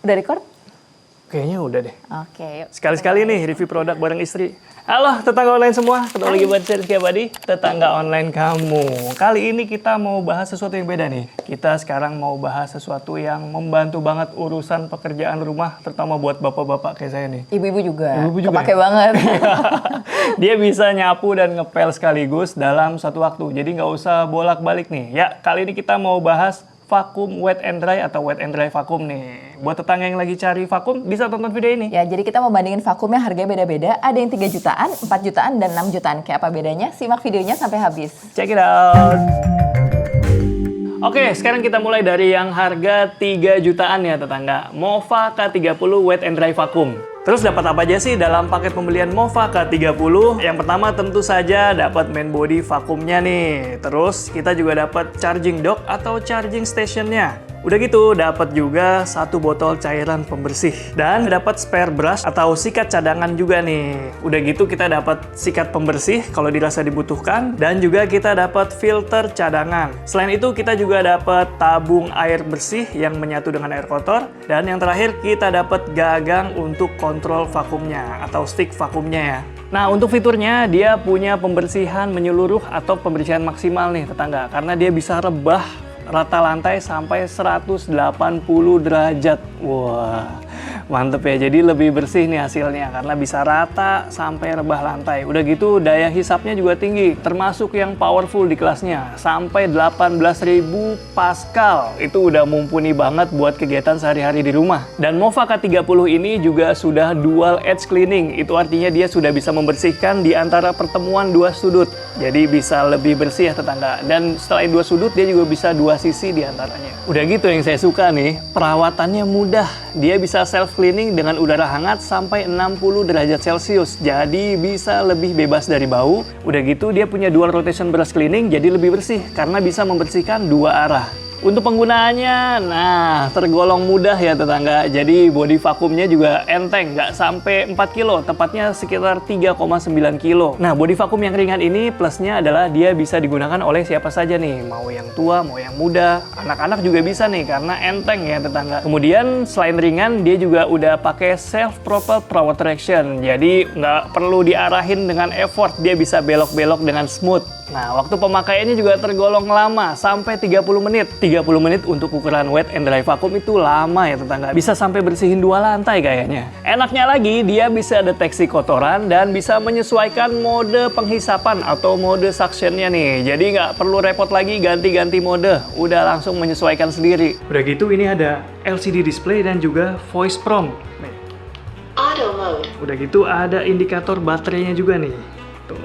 Udah record? Kayaknya udah deh. Oke, yuk. Sekali-sekali nih review produk bareng istri. Halo tetangga online semua, ketemu lagi buat Rizky Abadi, tetangga online kamu. Kali ini kita mau bahas sesuatu yang beda nih. Kita sekarang mau bahas sesuatu yang membantu banget urusan pekerjaan rumah, terutama buat bapak-bapak kayak saya nih. Ibu-ibu juga. Ibu-ibu juga Kepake banget. Dia bisa nyapu dan ngepel sekaligus dalam satu waktu. Jadi nggak usah bolak-balik nih. Ya, kali ini kita mau bahas vakum wet and dry atau wet and dry vakum nih. Buat tetangga yang lagi cari vakum, bisa tonton video ini. Ya, jadi kita mau bandingin vakumnya harganya beda-beda. Ada yang 3 jutaan, 4 jutaan, dan 6 jutaan. Kayak apa bedanya? Simak videonya sampai habis. Check it out. Oke, sekarang kita mulai dari yang harga 3 jutaan ya tetangga. Mova K30 Wet and Dry Vacuum. Terus dapat apa aja sih dalam paket pembelian Mova K30? Yang pertama tentu saja dapat main body vakumnya nih. Terus kita juga dapat charging dock atau charging stationnya. Udah gitu dapat juga 1 botol cairan pembersih dan dapat spare brush atau sikat cadangan juga nih. Udah gitu kita dapat sikat pembersih kalau dirasa dibutuhkan dan juga kita dapat filter cadangan. Selain itu kita juga dapat tabung air bersih yang menyatu dengan air kotor dan yang terakhir kita dapat gagang untuk kontrol vakumnya atau stick vakumnya ya. Nah, untuk fiturnya dia punya pembersihan menyeluruh atau pembersihan maksimal nih tetangga karena dia bisa rebah rata lantai sampai 180 derajat. Wah, mantep ya. Jadi lebih bersih nih hasilnya karena bisa rata sampai rebah lantai. Udah gitu daya hisapnya juga tinggi, termasuk yang powerful di kelasnya. Sampai 18.000 Pascal. Itu udah mumpuni banget buat kegiatan sehari-hari di rumah. Dan Mova K30 ini juga sudah dual edge cleaning. Itu artinya dia sudah bisa membersihkan di antara pertemuan 2 sudut. Jadi bisa lebih bersih ya tetangga. Dan setelah 2 sudut dia juga bisa 2 sisi di antaranya. Udah gitu yang saya suka nih, perawatannya mudah. Dia bisa self cleaning dengan udara hangat sampai 60 derajat Celcius. Jadi bisa lebih bebas dari bau. Udah gitu dia punya dual rotation brush cleaning jadi lebih bersih karena bisa membersihkan 2 arah. Untuk penggunaannya, nah tergolong mudah ya tetangga. Jadi body vakumnya juga enteng, nggak sampai 4 kilo, tepatnya sekitar 3,9 kilo. Nah body vakum yang ringan ini plusnya adalah dia bisa digunakan oleh siapa saja nih. Mau yang tua, mau yang muda, anak-anak juga bisa nih karena enteng ya tetangga. Kemudian selain ringan, dia juga udah pakai self-propelled power traction. Jadi nggak perlu diarahin dengan effort, dia bisa belok-belok dengan smooth. Nah, waktu pemakaiannya juga tergolong lama, sampai 30 menit. 30 menit untuk ukuran wet and dry vacuum itu lama ya tetangga. Bisa sampai bersihin 2 lantai kayaknya. Enaknya lagi, dia bisa deteksi kotoran dan bisa menyesuaikan mode penghisapan atau mode suctionnya nih. Jadi nggak perlu repot lagi ganti-ganti mode. Udah langsung menyesuaikan sendiri. Udah gitu ini ada LCD display dan juga voice prompt. Nih. Auto mode. Udah gitu ada indikator baterainya juga nih. Tuh.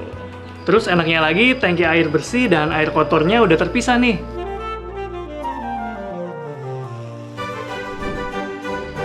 Terus enaknya lagi, tangki air bersih dan air kotornya udah terpisah nih.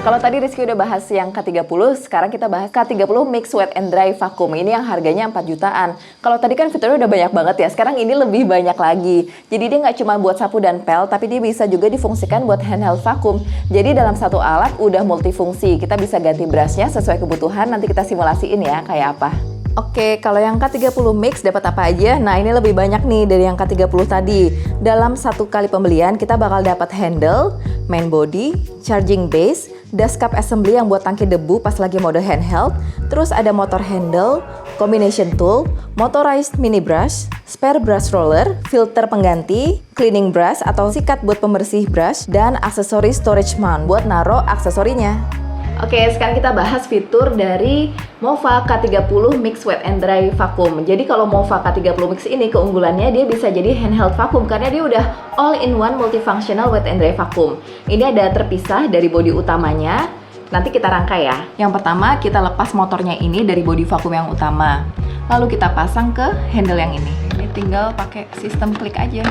Kalau tadi Rizky udah bahas yang K30, sekarang kita bahas K30 Mix Wet and Dry Vacuum. Ini yang harganya 4 jutaan. Kalau tadi kan fiturnya udah banyak banget ya, sekarang ini lebih banyak lagi. Jadi dia nggak cuma buat sapu dan pel, tapi dia bisa juga difungsikan buat handheld vacuum. Jadi dalam satu alat udah multifungsi. Kita bisa ganti brushnya sesuai kebutuhan, nanti kita simulasiin ya kayak apa. Oke, kalau yang K30 Mix dapat apa aja? Nah, ini lebih banyak nih dari yang K30 tadi. Dalam 1 kali pembelian, kita bakal dapat handle, main body, charging base, dust cap assembly yang buat tangki debu pas lagi mode handheld, terus ada motor handle, combination tool, motorized mini brush, spare brush roller, filter pengganti, cleaning brush atau sikat buat pembersih brush, dan aksesoris storage mount buat naro aksesorinya. Oke, sekarang kita bahas fitur dari Mova K30 Mix Wet and Dry Vacuum. Jadi kalau Mova K30 Mix ini keunggulannya dia bisa jadi handheld vacuum karena dia udah all-in-one multifunctional wet and dry vacuum. Ini ada terpisah dari bodi utamanya. Nanti kita rangkai ya. Yang pertama kita lepas motornya ini dari bodi vacuum yang utama. Lalu kita pasang ke handle yang ini. Ini tinggal pakai sistem klik aja.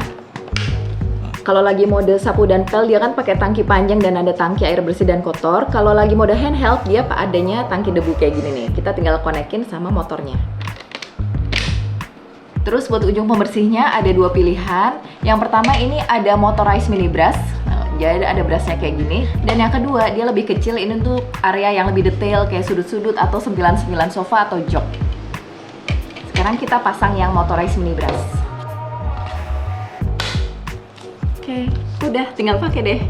Kalau lagi mode sapu dan pel dia kan pakai tangki panjang dan ada tangki air bersih dan kotor. Kalau lagi mode handheld dia adanya tangki debu kayak gini nih. Kita tinggal konekin sama motornya. Terus buat ujung pembersihnya ada 2 pilihan. Yang pertama ini ada motorized mini brush. Jadi ada brushnya kayak gini. Dan yang kedua dia lebih kecil, ini untuk area yang lebih detail kayak sudut-sudut atau 99 sofa atau jok. Sekarang kita pasang yang motorized mini brush. Oke, udah tinggal pakai deh.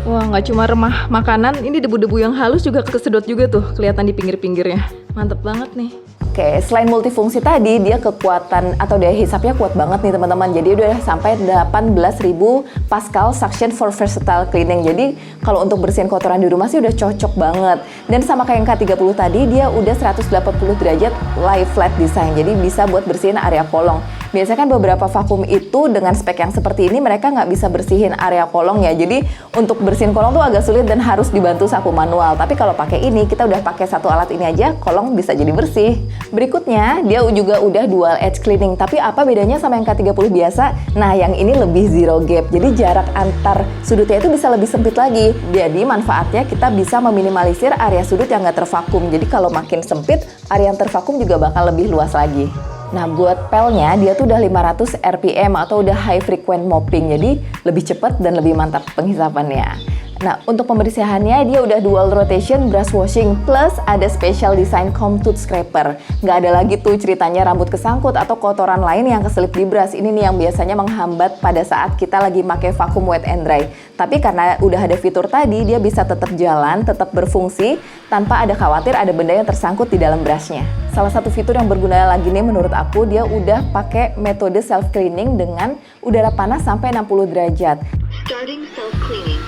Wah, nggak cuma remah makanan, ini debu-debu yang halus juga kesedot juga tuh, kelihatan di pinggir-pinggirnya. Mantep banget nih. Oke, selain multifungsi tadi, dia kekuatan atau daya hisapnya kuat banget nih teman-teman. Jadi udah sampai 18.000 Pascal suction for versatile cleaning. Jadi kalau untuk bersihin kotoran di rumah sih udah cocok banget. Dan sama kayak yang K30 tadi, dia udah 180 derajat lie flat design. Jadi bisa buat bersihin area kolong. Biasanya kan beberapa vakum itu dengan spek yang seperti ini mereka nggak bisa bersihin area kolong ya. Jadi untuk bersihin kolong tuh agak sulit dan harus dibantu sapu manual. Tapi kalau pakai ini, kita udah pakai satu alat ini aja, kolong bisa jadi bersih. Berikutnya, dia juga udah dual edge cleaning. Tapi apa bedanya sama yang K30 biasa? Nah, yang ini lebih zero gap. Jadi jarak antar sudutnya itu bisa lebih sempit lagi. Jadi manfaatnya kita bisa meminimalisir area sudut yang nggak tervakum. Jadi kalau makin sempit, area yang tervakum juga bakal lebih luas lagi. Nah, buat pelnya dia tuh udah 500 RPM atau udah high frequent mopping. Jadi lebih cepat dan lebih mantap penghisapannya. Nah, untuk pembersihannya dia udah dual rotation brush washing plus ada special design comb tooth scraper. Nggak ada lagi tuh ceritanya rambut kesangkut atau kotoran lain yang keselip di brush. Ini nih yang biasanya menghambat pada saat kita lagi pakai vacuum wet and dry. Tapi karena udah ada fitur tadi, dia bisa tetap jalan, tetap berfungsi tanpa ada khawatir ada benda yang tersangkut di dalam brushnya. Salah satu fitur yang berguna lagi nih menurut aku, dia udah pakai metode self cleaning dengan udara panas sampai 60 derajat. Starting self-cleaning.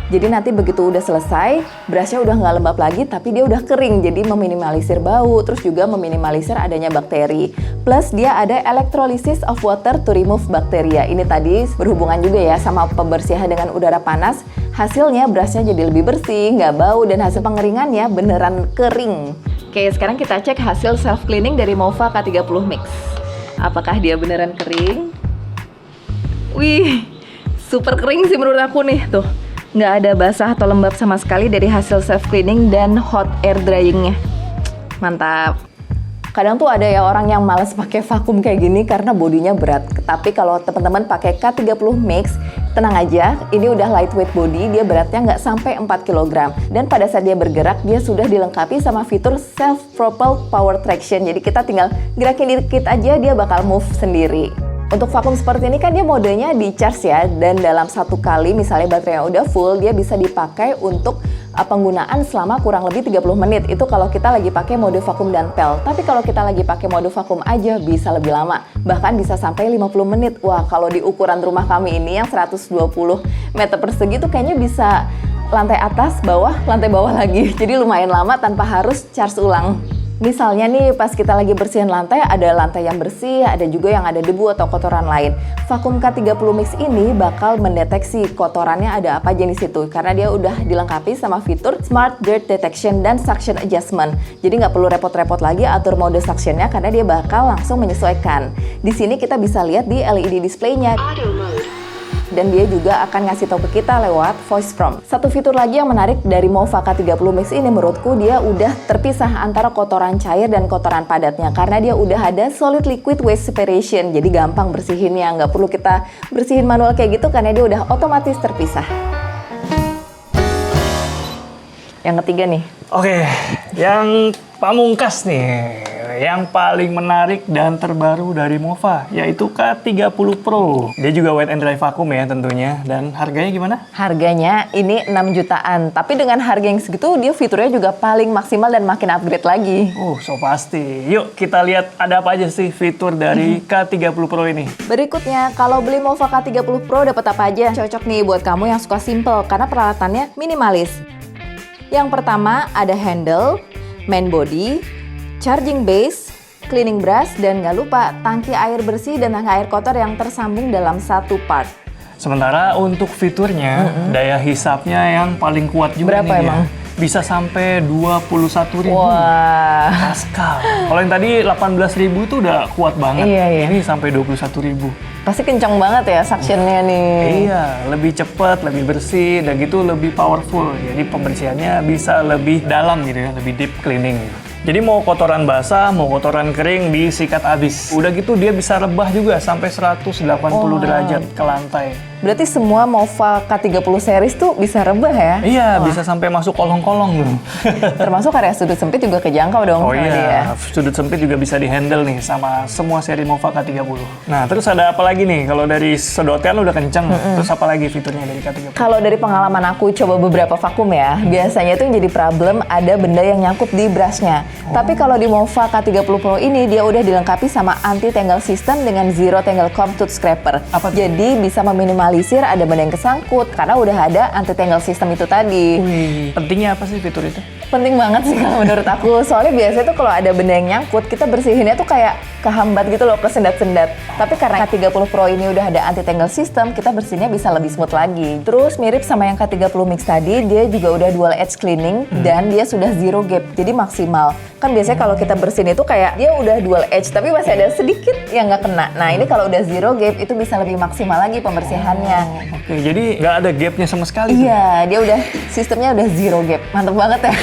Jadi nanti begitu udah selesai, brushnya udah nggak lembab lagi, tapi dia udah kering. Jadi meminimalisir bau, terus juga meminimalisir adanya bakteri. Plus dia ada electrolysis of water to remove bacteria. Ini tadi berhubungan juga ya sama pembersihan dengan udara panas. Hasilnya brushnya jadi lebih bersih, nggak bau, dan hasil pengeringannya beneran kering. Oke, sekarang kita cek hasil self cleaning dari Mova K30 Mix. Apakah dia beneran kering? Wih, super kering sih menurut aku nih, tuh. Nggak ada basah atau lembab sama sekali dari hasil self cleaning dan hot air dryingnya. Mantap. Kadang tuh ada ya orang yang males pakai vakum kayak gini karena bodinya berat. Tapi kalau teman-teman pakai K30 Mix, tenang aja, ini udah lightweight body, dia beratnya nggak sampai 4 kg. Dan pada saat dia bergerak, dia sudah dilengkapi sama fitur self-propelled power traction. Jadi kita tinggal gerakin dikit aja, dia bakal move sendiri. Untuk vakum seperti ini kan dia modenya di charge ya, dan dalam satu kali misalnya baterainya udah full, dia bisa dipakai untuk penggunaan selama kurang lebih 30 menit. Itu kalau kita lagi pakai mode vakum dan pel. Tapi kalau kita lagi pakai mode vakum aja bisa lebih lama, bahkan bisa sampai 50 menit. Wah, kalau di ukuran rumah kami ini yang 120 meter persegi tuh kayaknya bisa lantai atas, bawah, lantai bawah lagi. Jadi lumayan lama tanpa harus charge ulang. Misalnya nih pas kita lagi bersihin lantai, ada lantai yang bersih, ada juga yang ada debu atau kotoran lain. Vakum K30 Mix ini bakal mendeteksi kotorannya ada apa jenis itu, karena dia udah dilengkapi sama fitur Smart Dirt Detection dan Suction Adjustment. Jadi nggak perlu repot-repot lagi atur mode suctionnya karena dia bakal langsung menyesuaikan. Di sini kita bisa lihat di LED displaynya. Auto mode. Dan dia juga akan ngasih tahu ke kita lewat voice prompt. Satu fitur lagi yang menarik dari Mova K30 Mix ini menurutku, dia udah terpisah antara kotoran cair dan kotoran padatnya karena dia udah ada solid liquid waste separation. Jadi gampang bersihinnya, nggak perlu kita bersihin manual kayak gitu karena dia udah otomatis terpisah. Yang ketiga nih. Oke, yang pamungkas nih. Yang paling menarik dan terbaru dari Mova, yaitu K30 Pro. Dia juga wet and dry vacuum ya tentunya. Dan harganya gimana? Harganya ini 6 jutaan. Tapi dengan harga yang segitu, dia fiturnya juga paling maksimal dan makin upgrade lagi. So pasti. Yuk kita lihat ada apa aja sih fitur dari K30 Pro ini. Berikutnya, kalau beli Mova K30 Pro dapat apa aja? Cocok nih buat kamu yang suka simple karena peralatannya minimalis. Yang pertama ada handle, main body, charging base, cleaning brush, dan nggak lupa tangki air bersih dan tangki air kotor yang tersambung dalam satu part. Sementara untuk fiturnya, daya hisapnya yang paling kuat juga. Berapa nih emang? Bisa sampai 21.000 Wah. Pascal. Kalau yang tadi 18.000 itu udah kuat banget. Iya. Ini sampai 21.000. Pasti kencang banget ya suctionnya nih. Iya, lebih cepat, lebih bersih, dan gitu lebih powerful. Jadi pembersihannya bisa lebih dalam gitu ya, lebih deep cleaning. Jadi mau kotoran basah, mau kotoran kering disikat habis. Udah gitu dia bisa rebah juga sampai 180 derajat ke lantai. Berarti semua Mova K30 series tuh bisa rebah ya? Iya, bisa sampai masuk kolong-kolong loh. Termasuk area sudut sempit juga kejangkau dong Oh sama iya, dia. sudut sempit juga bisa di-handle nih sama semua seri Mova K30. Nah, terus ada apa lagi nih? Kalau dari sedotan udah kenceng, terus apa lagi fiturnya dari K30? Kalau dari pengalaman aku coba beberapa vakum ya, biasanya tuh yang jadi problem ada benda yang nyangkut di brushnya. Tapi kalau di Mova K30 Pro ini dia udah dilengkapi sama anti tangle system dengan zero tangle comb tooth scraper. Apa tuh? Jadi bisa meminimalisir ada benda yang kesangkut karena udah ada anti tangle system itu tadi. Wih, pentingnya apa sih fitur itu? Penting banget sih kalau menurut aku. Soalnya biasanya tuh kalau ada benda yang nyangkut, kita bersihinnya tuh kayak kehambat gitu loh, kesendat-sendat. Tapi karena K30 Pro ini udah ada anti-tangle system, kita bersihinnya bisa lebih smooth lagi. Terus mirip sama yang K30 Mix tadi, dia juga udah dual edge cleaning dan dia sudah zero gap, jadi maksimal. Kan biasanya kalau kita bersihin itu kayak dia udah dual edge, tapi masih ada sedikit yang nggak kena. Nah ini kalau udah zero gap, itu bisa lebih maksimal lagi pembersihannya. Oke, jadi nggak ada gapnya sama sekali tuh? Iya, dia udah sistemnya udah zero gap. Mantep banget ya.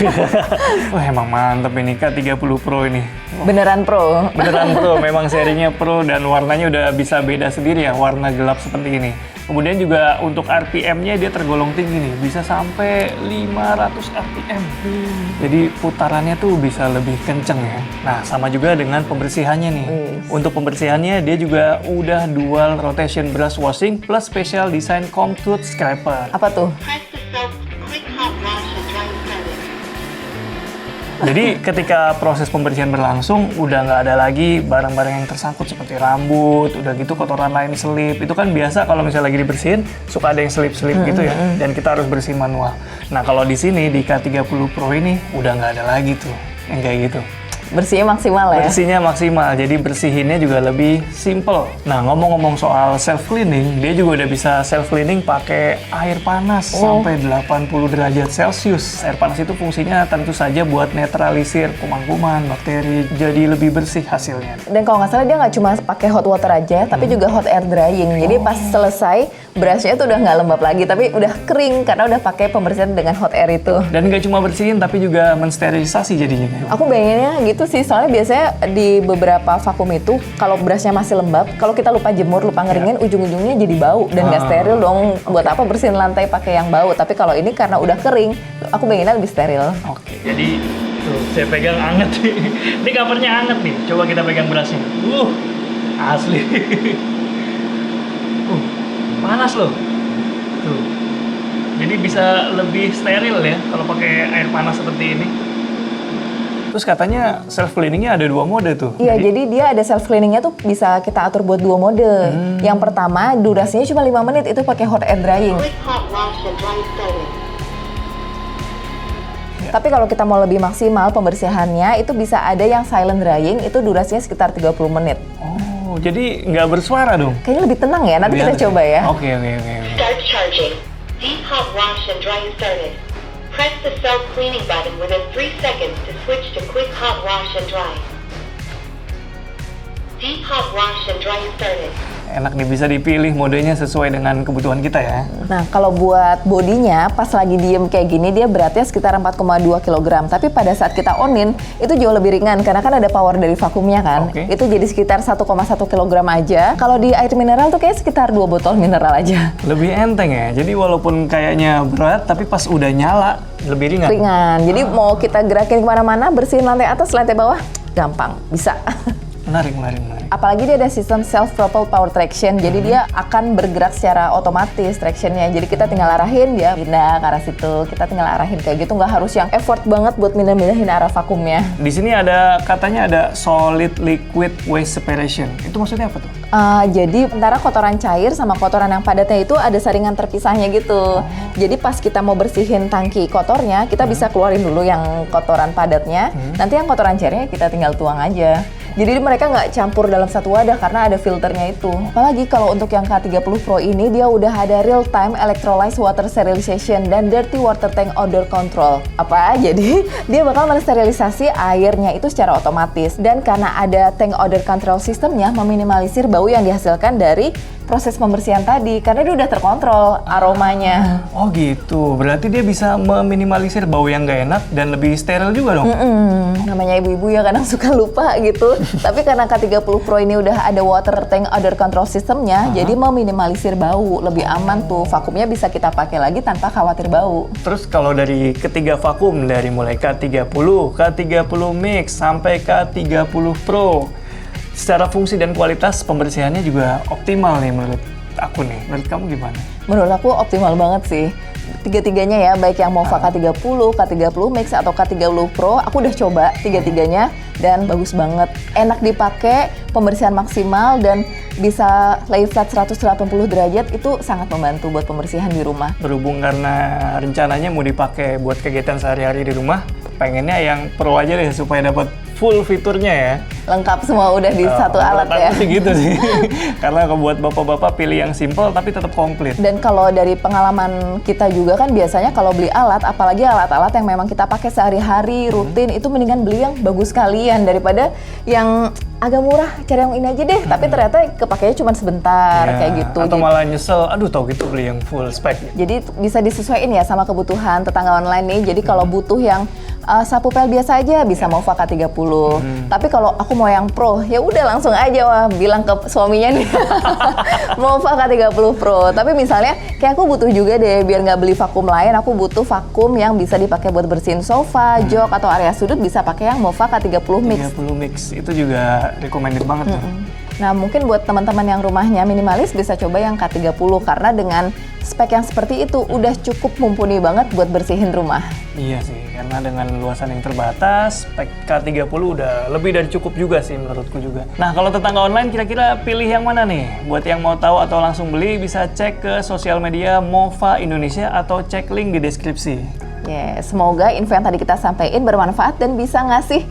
Wah, emang mantep ini K30 Pro ini. Beneran pro. Beneran Pro, memang serinya Pro dan warnanya udah bisa beda sendiri ya, warna gelap seperti ini. Kemudian juga untuk RPM-nya dia tergolong tinggi nih, bisa sampai 500 RPM. Jadi putarannya tuh bisa lebih kenceng ya. Nah, sama juga dengan pembersihannya nih. Untuk pembersihannya dia juga udah dual rotation brush washing plus special design comb tooth scraper. Press Apa tuh? the soap, quick hot wash and dry started. Jadi ketika proses pembersihan berlangsung, udah nggak ada lagi barang-barang yang tersangkut seperti rambut, udah gitu kotoran lain selip. Itu kan biasa kalau misalnya lagi dibersihin, suka ada yang selip-selip gitu ya, dan kita harus bersihin manual. Nah kalau di sini, di K30 Pro ini, udah nggak ada lagi tuh yang kayak gitu. Bersihnya maksimal ya? Bersihnya maksimal, jadi bersihinnya juga lebih simple. Nah, ngomong-ngomong soal self cleaning, dia juga udah bisa self cleaning pakai air panas sampai 80 derajat Celcius. Air panas itu fungsinya tentu saja buat netralisir kuman-kuman, bakteri, jadi lebih bersih hasilnya. Dan kalau nggak salah dia nggak cuma pakai hot water aja, tapi juga hot air drying. Jadi pas selesai, brushnya tuh udah nggak lembab lagi, tapi udah kering karena udah pakai pembersihan dengan hot air itu. Dan nggak cuma bersihin, tapi juga mensterilisasi jadinya. Aku bayanginnya gitu sih, soalnya biasanya di beberapa vakum itu, kalau brushnya masih lembab, kalau kita lupa jemur, lupa ngeringin, ujung-ujungnya jadi bau. Dan nggak steril dong, buat apa bersihin lantai pakai yang bau. Tapi kalau ini karena udah kering, aku bayanginnya lebih steril. Oke, jadi tuh saya pegang anget nih. Ini covernya anget nih. Coba kita pegang brushnya. Asli. Panas loh. Tuh. Jadi bisa lebih steril ya kalau pakai air panas seperti ini. Terus katanya self cleaningnya ada 2 mode tuh. Iya, jadi dia ada self cleaningnya tuh bisa kita atur buat 2 mode. Yang pertama durasinya cuma 5 menit, itu pakai hot air drying. Quick hot wash and dry started. Tapi kalau kita mau lebih maksimal pembersihannya, itu bisa ada yang silent drying, itu durasinya sekitar 30 menit. Oh, jadi nggak bersuara dong? Kayaknya lebih tenang ya, nanti kita coba ya. Oke. Start charging. Deep hot wash and dry started. Press the self cleaning button within 3 seconds to switch to quick hot wash and dry. Deep hot wash and dry started. Enak nih, bisa dipilih modenya sesuai dengan kebutuhan kita ya. Nah, kalau buat bodinya, pas lagi diem kayak gini, dia beratnya sekitar 4,2 kg. Tapi pada saat kita onin, itu jauh lebih ringan, karena kan ada power dari vakumnya kan. Oke. Itu jadi sekitar 1,1 kg aja. Kalau di air mineral tuh kayak sekitar 2 botol mineral aja. Lebih enteng ya, jadi walaupun kayaknya berat, tapi pas udah nyala, lebih ringan. Ringan, jadi mau kita gerakin kemana-mana, bersihin lantai atas, lantai bawah, gampang, bisa. Menarik. Apalagi dia ada sistem self-propelled power traction, jadi dia akan bergerak secara otomatis tractionnya. Jadi kita tinggal arahin, dia pindah ke arah situ. Kita tinggal arahin kayak gitu, nggak harus yang effort banget buat mindah-mindahin arah vakumnya. Di sini ada katanya ada solid liquid waste separation. Itu maksudnya apa tuh? Jadi antara kotoran cair sama kotoran yang padatnya itu ada saringan terpisahnya gitu. Jadi pas kita mau bersihin tangki kotornya, kita bisa keluarin dulu yang kotoran padatnya. Nanti yang kotoran cairnya kita tinggal tuang aja. Jadi mereka nggak campur dalam satu wadah karena ada filternya itu. Apalagi kalau untuk yang K30 Pro ini, dia udah ada real time electrolyze water sterilization dan dirty water tank odor control. Apa? Jadi dia bakal mensterilisasi airnya itu secara otomatis. Dan karena ada tank odor control systemnya, meminimalisir bau yang dihasilkan dari proses pembersihan tadi karena dia udah terkontrol aromanya. Oh gitu, berarti dia bisa meminimalisir bau yang nggak enak dan lebih steril juga dong? Namanya ibu-ibu ya kadang suka lupa gitu. Tapi karena K30 Pro ini udah ada water tank odor control systemnya, jadi meminimalisir bau, lebih aman tuh. Vakumnya bisa kita pakai lagi tanpa khawatir bau. Terus kalau dari ketiga vakum, dari mulai K30, K30 Mix, sampai K30 Pro, secara fungsi dan kualitas pembersihannya juga optimal nih menurut aku nih. Menurut kamu gimana? Menurut aku optimal banget sih. Tiga-tiganya ya, baik yang Mova K30, K30 Mix atau K30 Pro, aku udah coba tiga-tiganya dan bagus banget. Enak dipakai, pembersihan maksimal dan bisa lay flat 180 derajat, itu sangat membantu buat pembersihan di rumah. Berhubung karena rencananya mau dipakai buat kegiatan sehari-hari di rumah, pengennya yang Pro aja deh supaya dapat full fiturnya ya. Lengkap semua udah di satu alat Menurut ya. aku sih gitu sih. Karena kalau buat bapak-bapak pilih yang simple tapi tetap komplit. Dan kalau dari pengalaman kita juga kan biasanya kalau beli alat, apalagi alat-alat yang memang kita pakai sehari-hari rutin, itu mendingan beli yang bagus sekalian daripada yang agak murah, cari yang ini aja deh. Tapi ternyata kepakainya cuma sebentar Ya, kayak gitu. Atau malah nyesel, aduh tau gitu beli yang full spec. Jadi bisa disesuaikan ya sama kebutuhan tetangga online nih. Jadi kalau butuh yang sapu pel biasa aja bisa Mova K30. Tapi kalau aku mau yang pro, ya udah langsung aja bilang ke suaminya nih Mova K30 Pro. Tapi misalnya kayak aku butuh juga deh biar nggak beli vakum lain, aku butuh vakum yang bisa dipakai buat bersihin sofa, jok atau area sudut, bisa pakai yang Mova K30 Mix. 30 Mix itu juga recommended banget tuh. Nah, mungkin buat teman-teman yang rumahnya minimalis bisa coba yang K30 karena dengan spek yang seperti itu udah cukup mumpuni banget buat bersihin rumah. Iya sih, karena dengan luasan yang terbatas, spek K30 udah lebih dari cukup juga sih menurutku juga. Nah, kalau tetangga online kira-kira pilih yang mana nih? Buat yang mau tahu atau langsung beli bisa cek ke sosial media Mova Indonesia atau cek link di deskripsi. Ya, semoga info yang tadi kita sampaikan bermanfaat dan bisa ngasih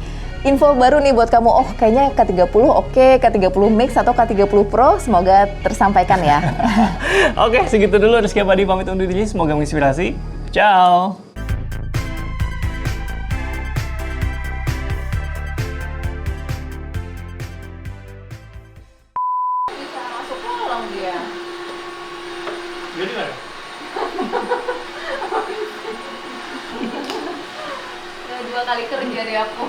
info baru nih buat kamu. Oh, kayaknya K30 oke, K30 Mix atau K30 Pro, semoga tersampaikan ya. Oke, segitu dulu. Rizky Abadi pamit undur diri. Semoga menginspirasi. Ciao! Bisa masuk kolam dia. Jadi mana? Udah 2 kali kerja deh aku.